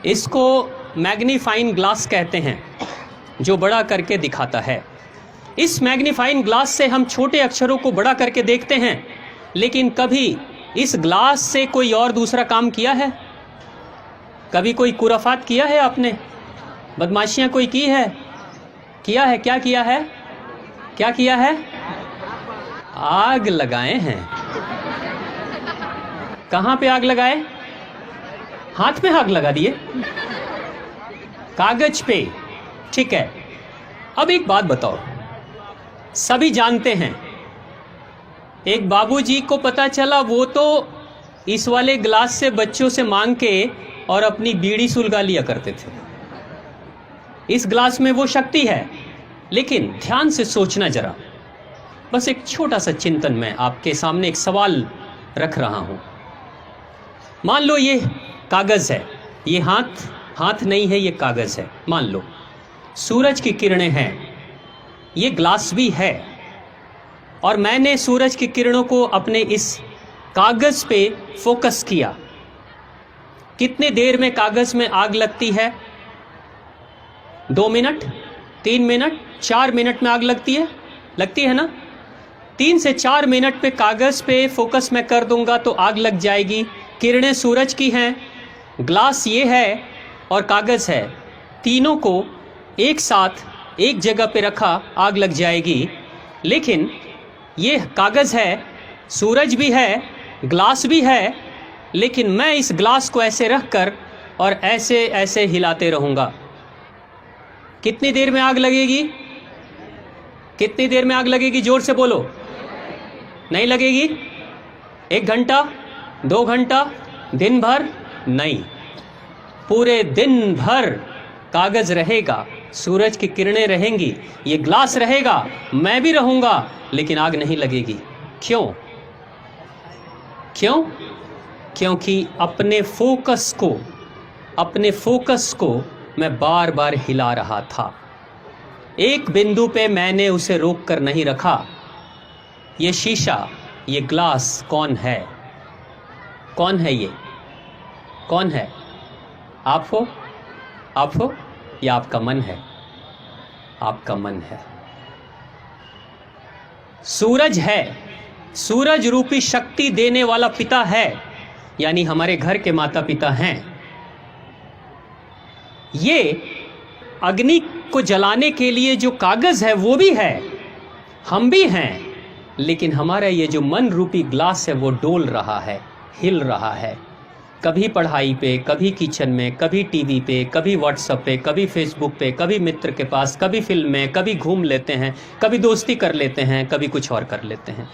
इसको magnifying glass कहते हैं, जो बड़ा करके दिखाता है। इस मैग्नीफाइंग ग्लास से हम छोटे अक्षरों को बड़ा करके देखते हैं, लेकिन कभी इस ग्लास से कोई और दूसरा काम किया है? कभी कोई कुराफात किया है आपने? बदमाशियां कोई की है? किया है? क्या किया है? क्या किया है? आग लगाए हैं। कहां पे आग लगाए? हाथ में आग लगा दिए, कागज पे। ठीक है, अब एक बात बताओ, सभी जानते हैं, एक बाबूजी को पता चला वो तो इस वाले ग्लास से बच्चों से मांग के और अपनी बीड़ी सुलगा लिया करते थे। इस ग्लास में वो शक्ति है, लेकिन ध्यान से सोचना जरा। बस एक छोटा सा चिंतन में आपके सामने एक सवाल रख रहा हूं। मान लो ये कागज है, ये हाथ नहीं है, ये कागज है। मान लो सूरज की किरणें हैं, ये ग्लास भी है, और मैंने सूरज की किरणों को अपने इस कागज पे फोकस किया। कितने देर में कागज में आग लगती है? 2 मिनट, 3 मिनट, 4 मिनट में आग लगती है ना? 3 से 4 मिनट पे कागज पे फोकस मैं कर दूंगा तो आग लग जाएगी। किरणें सूरज की हैं, ग्लास ये है और कागज है, तीनों को एक साथ एक जगह पे रखा, आग लग जाएगी। लेकिन ये कागज है, सूरज भी है, ग्लास भी है, लेकिन मैं इस ग्लास को ऐसे रख कर और ऐसे ऐसे हिलाते रहूँगा। कितनी देर में आग लगेगी? कितनी देर में आग लगेगी? जोर से बोलो। नहीं लगेगी? 1 घंटा, 2 घंटा, दिन भर? नहीं, पूरे दिन भर कागज रहेगा, सूरज की किरणें रहेंगी, ये ग्लास रहेगा, मैं भी रहूँगा, लेकिन आग नहीं लगेगी। क्यों? क्योंकि अपने फोकस को मैं बार बार हिला रहा था। एक बिंदु पे मैंने उसे रोक कर नहीं रखा। ये शीशा, ये ग्लास कौन है? कौन है ये? कौन है? आप हो या आपका मन है? आपका मन है। सूरज है, सूरज रूपी शक्ति देने वाला पिता है, यानी हमारे घर के माता पिता हैं। ये अग्नि को जलाने के लिए जो कागज है वो भी है, हम भी हैं, लेकिन हमारा ये जो मन रूपी ग्लास है वो डोल रहा है, हिल रहा है। कभी पढ़ाई पे, कभी किचन में, कभी टीवी पे, कभी व्हाट्सएप पे, कभी फेसबुक पे, कभी मित्र के पास, कभी फिल्म में, कभी घूम लेते हैं, कभी दोस्ती कर लेते हैं, कभी कुछ और कर लेते हैं।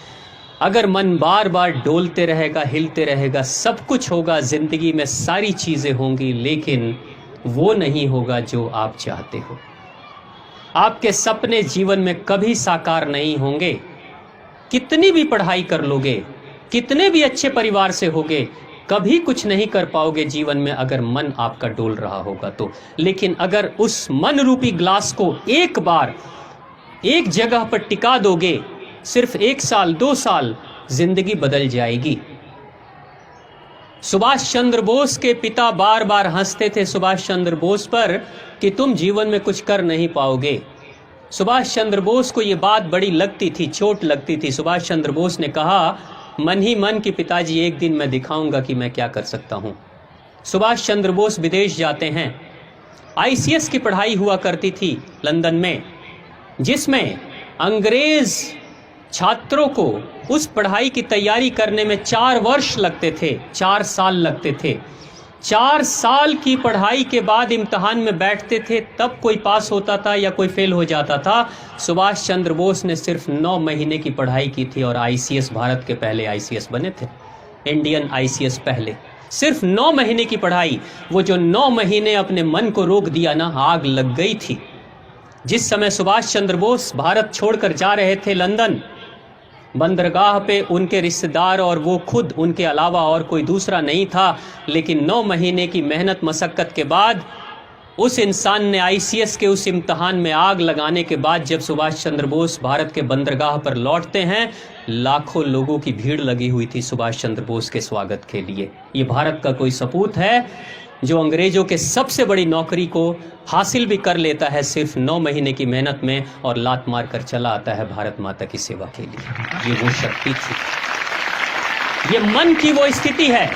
अगर मन बार बार डोलते रहेगा, हिलते रहेगा, सब कुछ होगा, ज़िंदगी में सारी चीज़ें होंगी, लेकिन वो नहीं होगा जो आप चाहते हो। आपके सपने जीवन में कभी साकार नहीं होंगे। कितनी भी पढ़ाई कर लोगे, कितने भी अच्छे परिवार से होगे, कभी कुछ नहीं कर पाओगे जीवन में अगर मन आपका डोल रहा होगा तो। लेकिन अगर उस मन रूपी ग्लास को एक बार एक जगह पर टिका दोगे, सिर्फ 1 साल 2 साल, जिंदगी बदल जाएगी। सुभाष चंद्र बोस के पिता बार बार हंसते थे सुभाष चंद्र बोस पर कि तुम जीवन में कुछ कर नहीं पाओगे। सुभाष चंद्र बोस को ये बात बड़ी लगती थी, चोट लगती थी। सुभाष चंद्र बोस ने कहा, मन ही मन कि पिताजी एक दिन मैं दिखाऊंगा कि मैं क्या कर सकता हूं। सुभाष चंद्र बोस विदेश जाते हैं। आईसीएस की पढ़ाई हुआ करती थी लंदन में, जिसमें अंग्रेज छात्रों को उस पढ़ाई की तैयारी करने में 4 वर्ष लगते थे, 4 साल लगते थे। 4 साल की पढ़ाई के बाद इम्तहान में बैठते थे, तब कोई पास होता था या कोई फेल हो जाता था। सुभाष चंद्र बोस ने सिर्फ 9 महीने की पढ़ाई की थी और आईसीएस, भारत के पहले आईसीएस बने थे, इंडियन आईसीएस पहले। सिर्फ 9 महीने की पढ़ाई, वो जो 9 महीने अपने मन को रोक दिया ना, आग लग गई थी। जिस समय सुभाष चंद्र बोस भारत छोड़कर जा रहे थे लंदन, बंदरगाह पे उनके रिश्तेदार और वो खुद, उनके अलावा और कोई दूसरा नहीं था। लेकिन 9 महीने की मेहनत मशक्क़त के बाद उस इंसान ने आईसीएस के उस इम्तहान में आग लगाने के बाद जब सुभाष चंद्र बोस भारत के बंदरगाह पर लौटते हैं, लाखों लोगों की भीड़ लगी हुई थी सुभाष चंद्र बोस के स्वागत के लिए। ये भारत का कोई सपूत है जो अंग्रेजों के सबसे बड़ी नौकरी को हासिल भी कर लेता है सिर्फ 9 महीने की मेहनत में, और लात मार कर चला आता है भारत माता की सेवा के लिए। ये वो शक्ति थी, ये मन की वो स्थिति है।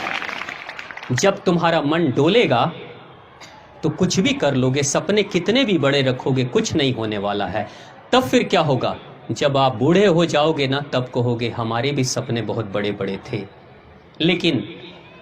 जब तुम्हारा मन डोलेगा तो कुछ भी कर लोगे, सपने कितने भी बड़े रखोगे, कुछ नहीं होने वाला है। तब फिर क्या होगा, जब आप बूढ़े हो जाओगे ना, तब कहोगे हमारे भी सपने बहुत बड़े बड़े थे, लेकिन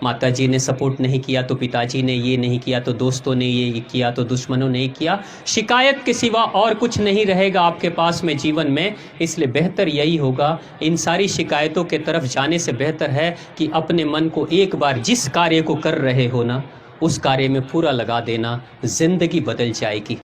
माताजी ने सपोर्ट नहीं किया, तो पिताजी ने ये नहीं किया, तो दोस्तों ने ये किया, तो दुश्मनों ने किया। शिकायत के सिवा और कुछ नहीं रहेगा आपके पास में जीवन में। इसलिए बेहतर यही होगा, इन सारी शिकायतों के तरफ जाने से बेहतर है कि अपने मन को एक बार जिस कार्य को कर रहे हो ना, उस कार्य में पूरा लगा देना, जिंदगी बदल जाएगी।